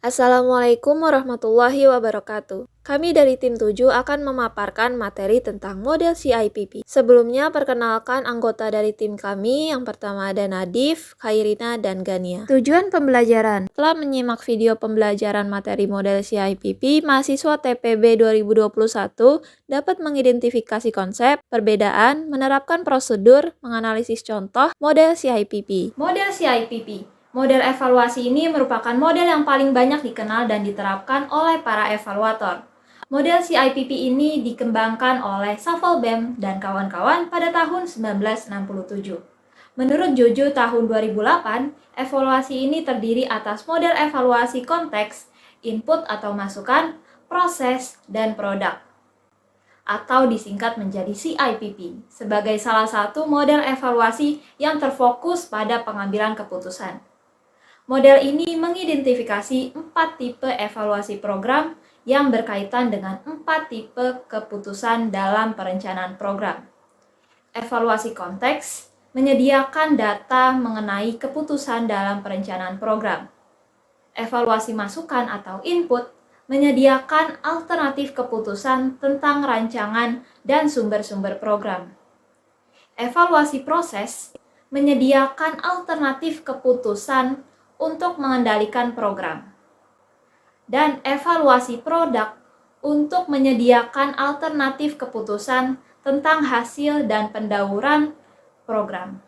Assalamualaikum warahmatullahi wabarakatuh. Kami dari tim 7 akan memaparkan materi tentang model CIPP. Sebelumnya, perkenalkan anggota dari tim kami. Yang pertama ada Nadif, Khairina, dan Gania. Tujuan pembelajaran. Setelah menyimak video pembelajaran materi model CIPP, mahasiswa TPB 2021 dapat mengidentifikasi konsep, perbedaan, menerapkan prosedur, menganalisis contoh model CIPP. Model CIPP. Model evaluasi ini merupakan model yang paling banyak dikenal dan diterapkan oleh para evaluator. Model CIPP ini dikembangkan oleh Safelbeem dan kawan-kawan pada tahun 1967. Menurut Jojo tahun 2008, evaluasi ini terdiri atas model evaluasi konteks, input atau masukan, proses, dan produk, atau disingkat menjadi CIPP, sebagai salah satu model evaluasi yang terfokus pada pengambilan keputusan. Model ini mengidentifikasi 4 tipe evaluasi program yang berkaitan dengan 4 tipe keputusan dalam perencanaan program. Evaluasi konteks menyediakan data mengenai keputusan dalam perencanaan program. Evaluasi masukan atau input menyediakan alternatif keputusan tentang rancangan dan sumber-sumber program. Evaluasi proses menyediakan alternatif keputusan untuk mengendalikan program. Dan evaluasi produk untuk menyediakan alternatif keputusan tentang hasil dan pendahuluan program.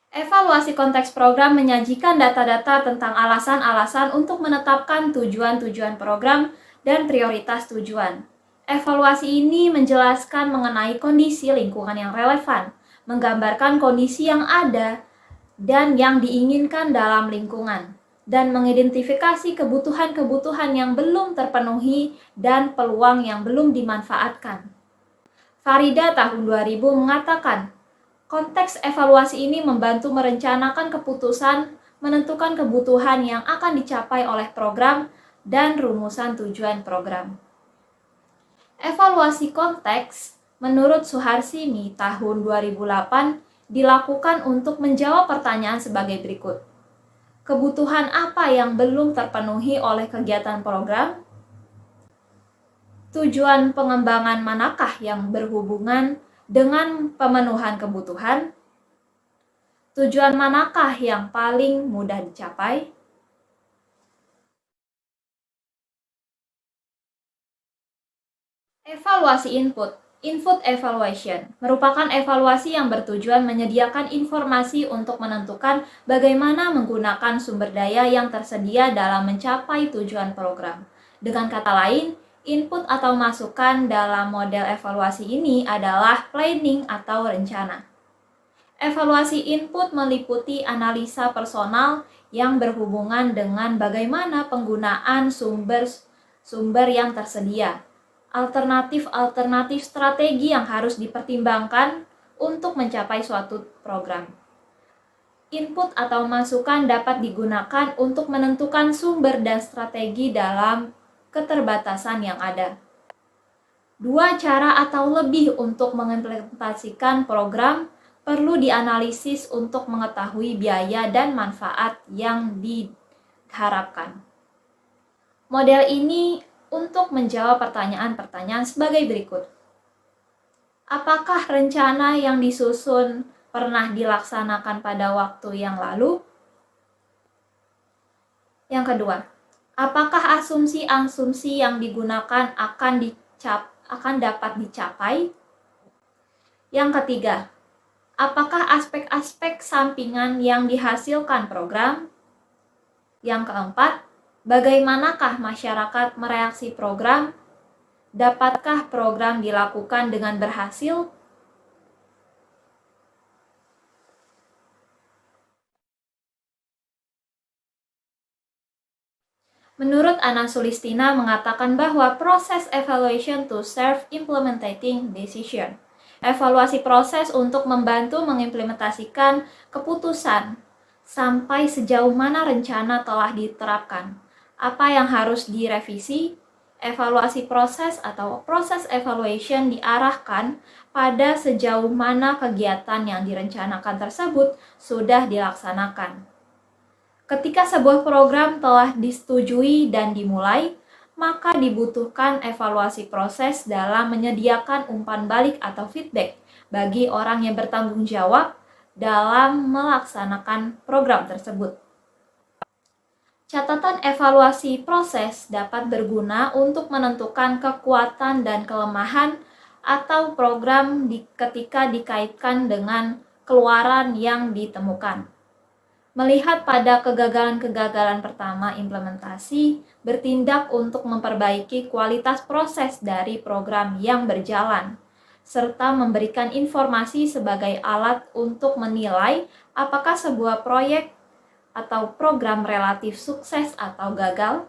Evaluasi konteks program menyajikan data-data tentang alasan-alasan untuk menetapkan tujuan-tujuan program dan prioritas tujuan. Evaluasi ini menjelaskan mengenai kondisi lingkungan yang relevan, menggambarkan kondisi yang ada dan yang diinginkan dalam lingkungan, dan mengidentifikasi kebutuhan-kebutuhan yang belum terpenuhi dan peluang yang belum dimanfaatkan. Farida tahun 2000 mengatakan, konteks evaluasi ini membantu merencanakan keputusan, menentukan kebutuhan yang akan dicapai oleh program, dan rumusan tujuan program. Evaluasi konteks menurut Suharsini tahun 2008 dilakukan untuk menjawab pertanyaan sebagai berikut. Kebutuhan apa yang belum terpenuhi oleh kegiatan program? Tujuan pengembangan manakah yang berhubungan dengan pemenuhan kebutuhan? Tujuan manakah yang paling mudah dicapai? Evaluasi input. Input evaluation merupakan evaluasi yang bertujuan menyediakan informasi untuk menentukan bagaimana menggunakan sumber daya yang tersedia dalam mencapai tujuan program. Dengan kata lain, input atau masukan dalam model evaluasi ini adalah planning atau rencana. Evaluasi input meliputi analisa personal yang berhubungan dengan bagaimana penggunaan sumber yang tersedia, alternatif-alternatif strategi yang harus dipertimbangkan untuk mencapai suatu program. Input atau masukan dapat digunakan untuk menentukan sumber dan strategi dalam keterbatasan yang ada. 2 cara atau lebih untuk mengimplementasikan program perlu dianalisis untuk mengetahui biaya dan manfaat yang diharapkan. Model ini untuk menjawab pertanyaan-pertanyaan sebagai berikut. Apakah rencana yang disusun pernah dilaksanakan pada waktu yang lalu? Yang kedua, apakah asumsi-asumsi yang digunakan akan dapat dicapai? Yang ketiga, apakah aspek-aspek sampingan yang dihasilkan program? Yang keempat, bagaimanakah masyarakat mereaksi program? Dapatkah program dilakukan dengan berhasil? Menurut Ana Sulistina mengatakan bahwa proses evaluation to serve implementing decision. Evaluasi proses untuk membantu mengimplementasikan keputusan sampai sejauh mana rencana telah diterapkan. Apa yang harus direvisi, Evaluasi proses atau proses evaluation diarahkan pada sejauh mana kegiatan yang direncanakan tersebut sudah dilaksanakan. Ketika sebuah program telah disetujui dan dimulai, maka dibutuhkan evaluasi proses dalam menyediakan umpan balik atau feedback bagi orang yang bertanggung jawab dalam melaksanakan program tersebut. Catatan evaluasi proses dapat berguna untuk menentukan kekuatan dan kelemahan atau program ketika dikaitkan dengan keluaran yang ditemukan. Melihat pada kegagalan-kegagalan pertama implementasi, bertindak untuk memperbaiki kualitas proses dari program yang berjalan, serta memberikan informasi sebagai alat untuk menilai apakah sebuah proyek atau program relatif sukses atau gagal.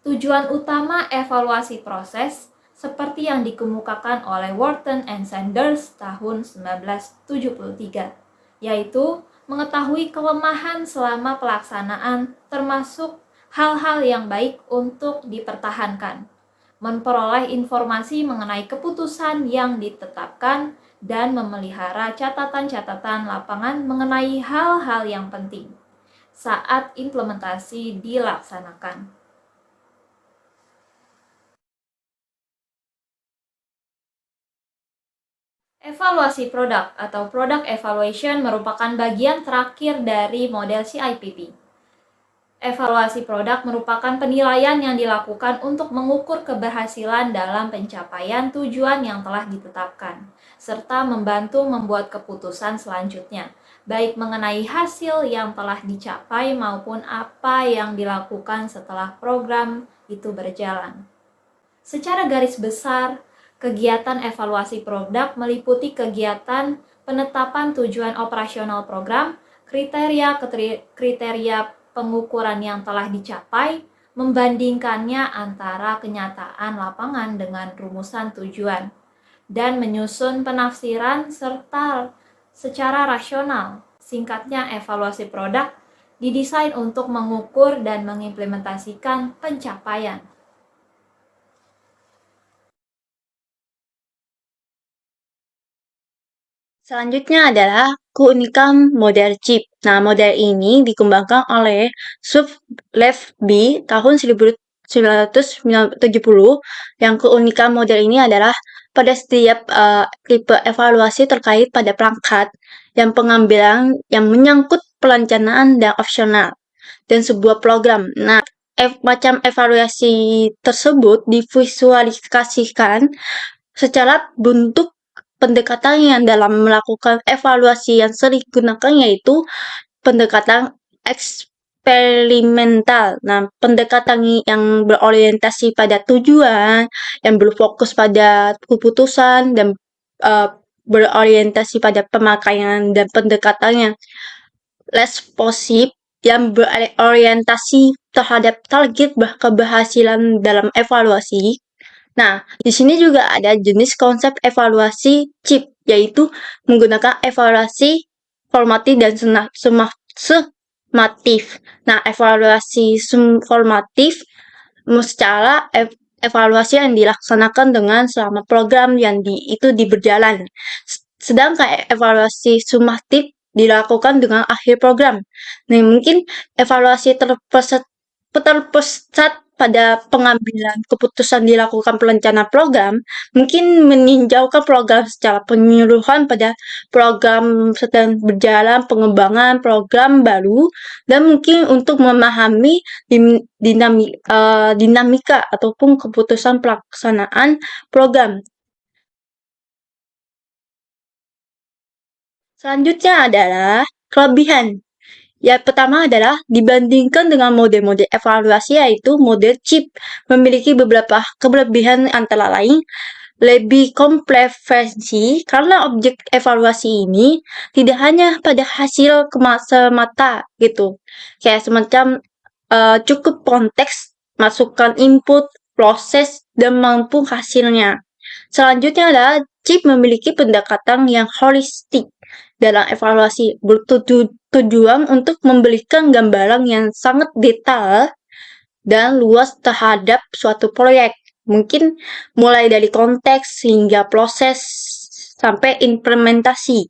Tujuan utama evaluasi proses seperti yang dikemukakan oleh Wharton and Sanders tahun 1973, yaitu mengetahui kelemahan selama pelaksanaan termasuk hal-hal yang baik untuk dipertahankan, memperoleh informasi mengenai keputusan yang ditetapkan, dan memelihara catatan-catatan lapangan mengenai hal-hal yang penting saat implementasi dilaksanakan. Evaluasi produk atau product evaluation merupakan bagian terakhir dari model CIPP. Evaluasi produk merupakan penilaian yang dilakukan untuk mengukur keberhasilan dalam pencapaian tujuan yang telah ditetapkan, serta membantu membuat keputusan selanjutnya, baik mengenai hasil yang telah dicapai maupun apa yang dilakukan setelah program itu berjalan. Secara garis besar, kegiatan evaluasi produk meliputi kegiatan penetapan tujuan operasional program, kriteria pengukuran yang telah dicapai, membandingkannya antara kenyataan lapangan dengan rumusan tujuan, dan menyusun penafsiran serta secara rasional. Singkatnya, evaluasi produk didesain untuk mengukur dan mengimplementasikan pencapaian. Selanjutnya adalah keunikan model chip. Nah, model ini dikembangkan oleh Lev-B tahun 1970. Yang keunikan model ini adalah pada setiap tipe evaluasi terkait pada perangkat yang pengambilan yang menyangkut perencanaan dan opsional dan sebuah program. Nah, macam evaluasi tersebut divisualisasikan secara bentuk pendekatan yang dalam melakukan evaluasi yang sering digunakan yaitu pendekatan eksperimental. Nah, pendekatan yang berorientasi pada tujuan, yang berfokus pada keputusan, dan berorientasi pada pemakaian dan pendekatannya responsif yang berorientasi terhadap target keberhasilan dalam evaluasi. Nah, di sini juga ada jenis konsep evaluasi chip, yaitu menggunakan evaluasi formatif dan summatif. Nah, evaluasi formatif secara evaluasi yang dilaksanakan dengan selama program yang itu berjalan. Sedangkan evaluasi summatif dilakukan dengan akhir program. Nah, mungkin evaluasi terpusat pada pengambilan keputusan dilakukan perencanaan program, mungkin meninjaukan program secara penyeluruhan pada program sedang berjalan pengembangan program baru, dan mungkin untuk memahami dinamika ataupun keputusan pelaksanaan program. Selanjutnya adalah kelebihan. Yang pertama adalah dibandingkan dengan model-model evaluasi yaitu model chip memiliki beberapa kelebihan antara lain lebih kompleks karena objek evaluasi ini tidak hanya pada hasil semata gitu, kayak semacam cukup konteks, masukkan input, proses, dan mampu hasilnya. Selanjutnya adalah chip memiliki pendekatan yang holistik dalam evaluasi, bertujuan untuk memberikan gambaran yang sangat detail dan luas terhadap suatu proyek. Mungkin mulai dari konteks hingga proses sampai implementasi.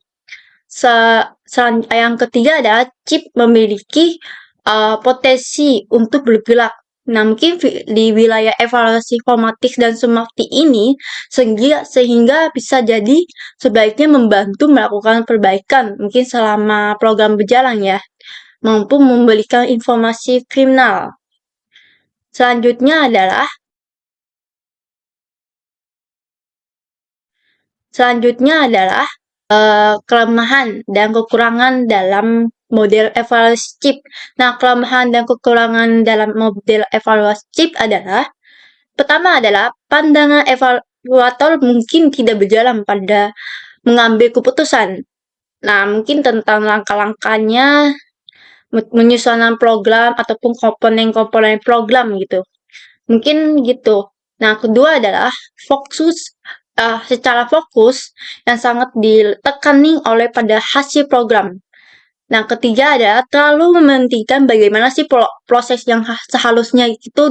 Yang ketiga adalah chip memiliki potensi untuk bergerak. Nah, mungkin di wilayah evaluasi formatik dan sumatik ini sehingga bisa jadi sebaiknya membantu melakukan perbaikan mungkin selama program berjalan ya, mampu memberikan informasi kriminal. Selanjutnya adalah kelemahan dan kekurangan dalam model evaluasi chip. Nah, kelemahan dan kekurangan dalam model evaluasi chip adalah pertama adalah pandangan evaluator mungkin tidak berjalan pada mengambil keputusan. Nah, mungkin tentang langkah-langkahnya, menyusun program ataupun komponen-komponen program gitu. Mungkin gitu. Nah, kedua adalah secara fokus yang sangat ditekani oleh pada hasil program. Nah, ketiga adalah terlalu mementingkan bagaimana sih proses yang seharusnya itu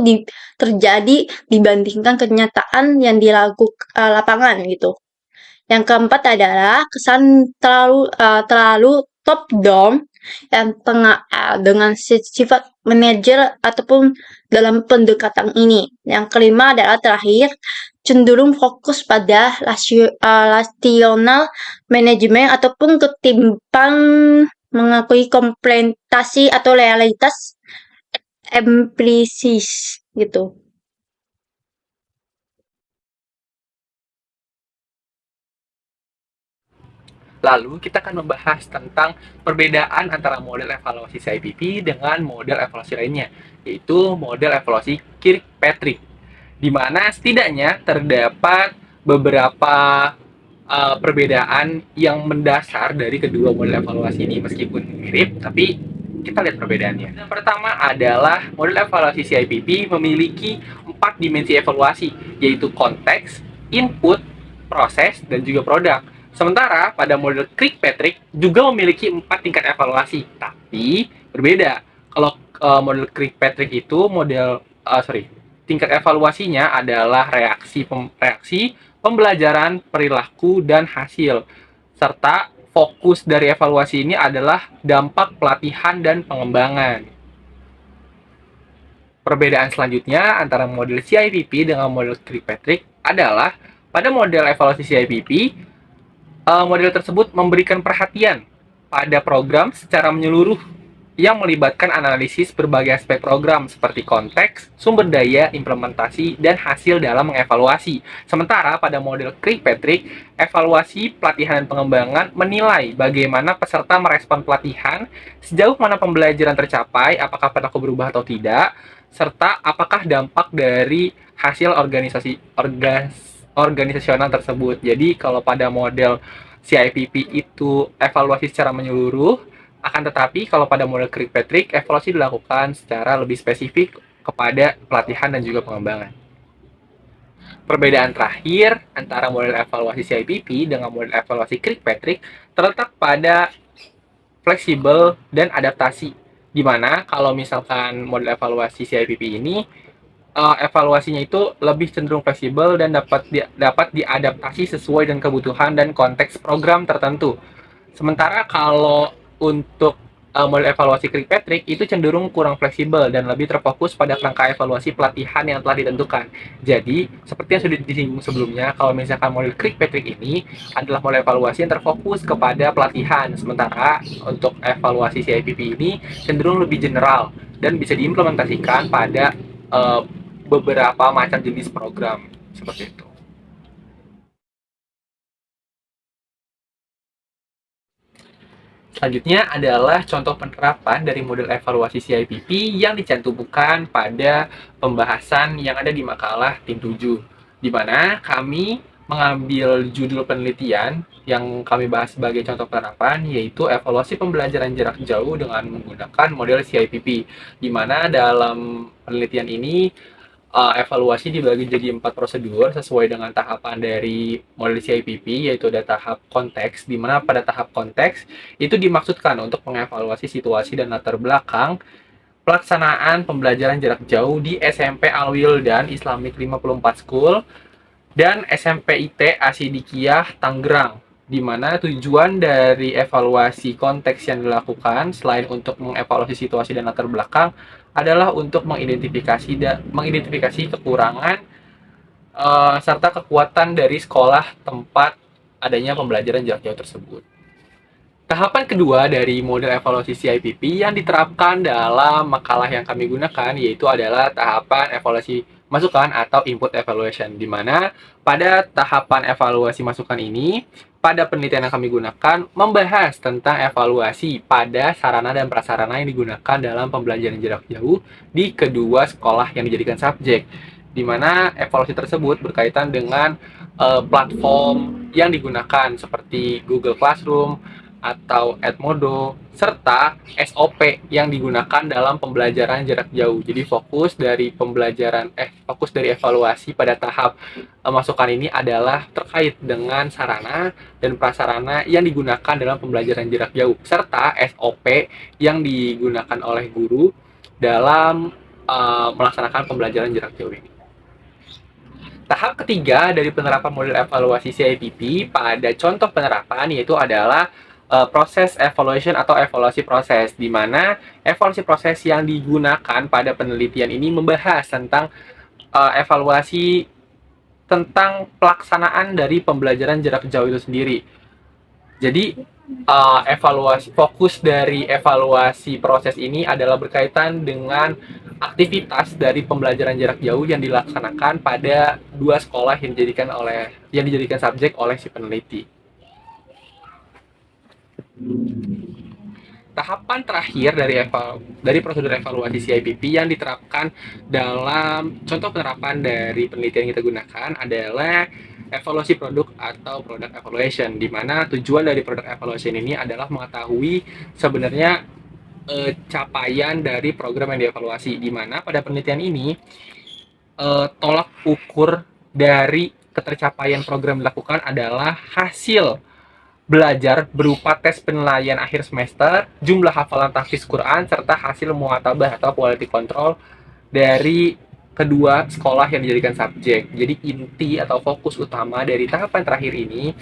terjadi dibandingkan kenyataan yang dilakukan lapangan gitu. Yang keempat adalah kesan terlalu top down yang dengan sifat manajer ataupun dalam pendekatan ini. Yang kelima adalah terakhir cenderung fokus pada rasional manajemen ataupun ketimbang mengakui komplementasi atau realitas empiris gitu. Lalu kita akan membahas tentang perbedaan antara model evaluasi CIPP dengan model evaluasi lainnya, yaitu model evaluasi Kirkpatrick, di mana setidaknya terdapat beberapa perbedaan yang mendasar dari kedua model evaluasi ini. Meskipun mirip, tapi kita lihat perbedaannya. Yang pertama adalah model evaluasi CIPP memiliki 4 dimensi evaluasi, yaitu konteks, input, proses, dan juga produk. Sementara pada model Kirkpatrick juga memiliki 4 tingkat evaluasi, tapi berbeda. Kalau model Kirkpatrick itu tingkat evaluasinya adalah reaksi, pembelajaran, perilaku, dan hasil. Serta fokus dari evaluasi ini adalah dampak pelatihan dan pengembangan. Perbedaan selanjutnya antara model CIPP dengan model Kirkpatrick adalah pada model evaluasi CIPP, model tersebut memberikan perhatian pada program secara menyeluruh yang melibatkan analisis berbagai aspek program seperti konteks, sumber daya, implementasi, dan hasil dalam mengevaluasi. Sementara pada model Kirkpatrick, evaluasi pelatihan dan pengembangan menilai bagaimana peserta merespon pelatihan, sejauh mana pembelajaran tercapai, apakah perilaku berubah atau tidak, serta apakah dampak dari hasil organisasional tersebut. Jadi kalau pada model CIPP itu evaluasi secara menyeluruh, akan tetapi kalau pada model Kirkpatrick evaluasi dilakukan secara lebih spesifik kepada pelatihan dan juga pengembangan. Perbedaan terakhir antara model evaluasi CIPP dengan model evaluasi Kirkpatrick terletak pada fleksibel dan adaptasi, di mana kalau misalkan model evaluasi CIPP ini evaluasinya itu lebih cenderung fleksibel dan dapat diadaptasi sesuai dengan kebutuhan dan konteks program tertentu. Sementara kalau untuk model evaluasi Kirkpatrick itu cenderung kurang fleksibel dan lebih terfokus pada kerangka evaluasi pelatihan yang telah ditentukan. Jadi, seperti yang sudah disinggung sebelumnya, kalau misalkan model Kirkpatrick ini adalah model evaluasi yang terfokus kepada pelatihan, sementara untuk evaluasi CIPP ini cenderung lebih general dan bisa diimplementasikan pada beberapa macam jenis program seperti itu. Selanjutnya adalah contoh penerapan dari model evaluasi CIPP yang dicantumkan pada pembahasan yang ada di makalah tim 7, di mana kami mengambil judul penelitian yang kami bahas sebagai contoh penerapan, yaitu evaluasi pembelajaran jarak jauh dengan menggunakan model CIPP, di mana dalam penelitian ini evaluasi dibagi jadi 4 prosedur sesuai dengan tahapan dari model CIPP, yaitu ada tahap konteks, di mana pada tahap konteks itu dimaksudkan untuk mengevaluasi situasi dan latar belakang pelaksanaan pembelajaran jarak jauh di SMP Al-Wildan Islamic 54 School dan SMP IT Asidikiyah Tangerang, di mana tujuan dari evaluasi konteks yang dilakukan selain untuk mengevaluasi situasi dan latar belakang adalah untuk mengidentifikasi kekurangan serta kekuatan dari sekolah tempat adanya pembelajaran jarak jauh tersebut. Tahapan kedua dari model evaluasi CIPP yang diterapkan dalam makalah yang kami gunakan yaitu adalah tahapan evaluasi masukan atau input evaluation, di mana pada tahapan evaluasi masukan ini, pada penelitian yang kami gunakan membahas tentang evaluasi pada sarana dan prasarana yang digunakan dalam pembelajaran jarak jauh di kedua sekolah yang dijadikan subjek, di mana evaluasi tersebut berkaitan dengan platform yang digunakan seperti Google Classroom atau Edmodo, serta SOP yang digunakan dalam pembelajaran jarak jauh. Jadi fokus dari evaluasi pada tahap masukan ini adalah terkait dengan sarana dan prasarana yang digunakan dalam pembelajaran jarak jauh, serta SOP yang digunakan oleh guru dalam melaksanakan pembelajaran jarak jauh ini. Tahap ketiga dari penerapan model evaluasi CIPP pada contoh penerapan yaitu adalah proses evaluation atau evaluasi proses, di mana evaluasi proses yang digunakan pada penelitian ini membahas tentang evaluasi tentang pelaksanaan dari pembelajaran jarak jauh itu sendiri. Jadi fokus dari evaluasi proses ini adalah berkaitan dengan aktivitas dari pembelajaran jarak jauh yang dilaksanakan pada dua sekolah yang dijadikan subjek oleh si peneliti. Tahapan terakhir dari prosedur evaluasi CIPP yang diterapkan dalam contoh penerapan dari penelitian yang kita gunakan adalah evaluasi produk atau product evaluation, di mana tujuan dari product evaluation ini adalah mengetahui sebenarnya capaian dari program yang dievaluasi, di mana pada penelitian ini tolak ukur dari ketercapaian program dilakukan adalah hasil belajar berupa tes penilaian akhir semester, jumlah hafalan tahfiz Quran, serta hasil muhatabah atau quality control dari kedua sekolah yang dijadikan subjek. Jadi inti atau fokus utama dari tahapan terakhir ini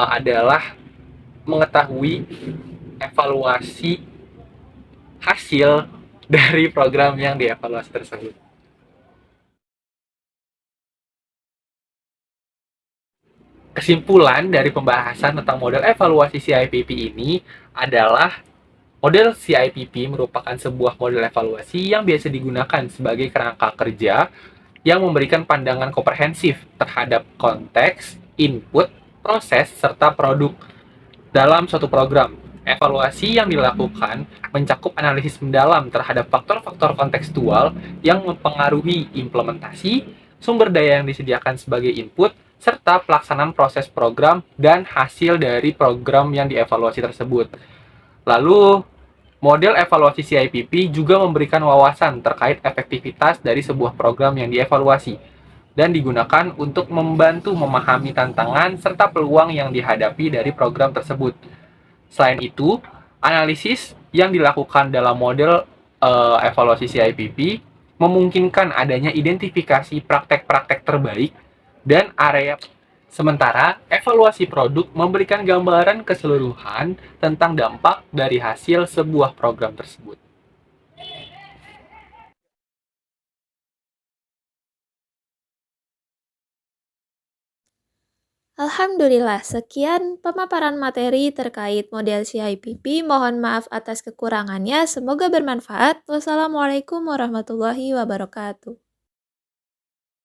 adalah mengetahui evaluasi hasil dari program yang dievaluasi tersebut. Kesimpulan dari pembahasan tentang model evaluasi CIPP ini adalah model CIPP merupakan sebuah model evaluasi yang biasa digunakan sebagai kerangka kerja yang memberikan pandangan komprehensif terhadap konteks, input, proses, serta produk dalam suatu program. Evaluasi yang dilakukan mencakup analisis mendalam terhadap faktor-faktor kontekstual yang mempengaruhi implementasi, sumber daya yang disediakan sebagai input, serta pelaksanaan proses program dan hasil dari program yang dievaluasi tersebut. Lalu, model evaluasi CIPP juga memberikan wawasan terkait efektivitas dari sebuah program yang dievaluasi dan digunakan untuk membantu memahami tantangan serta peluang yang dihadapi dari program tersebut. Selain itu, analisis yang dilakukan dalam model evaluasi CIPP memungkinkan adanya identifikasi praktek-praktek terbaik dan area. Sementara, evaluasi produk memberikan gambaran keseluruhan tentang dampak dari hasil sebuah program tersebut. Alhamdulillah, sekian pemaparan materi terkait model CIPP. Mohon maaf atas kekurangannya. Semoga bermanfaat. Wassalamualaikum warahmatullahi wabarakatuh.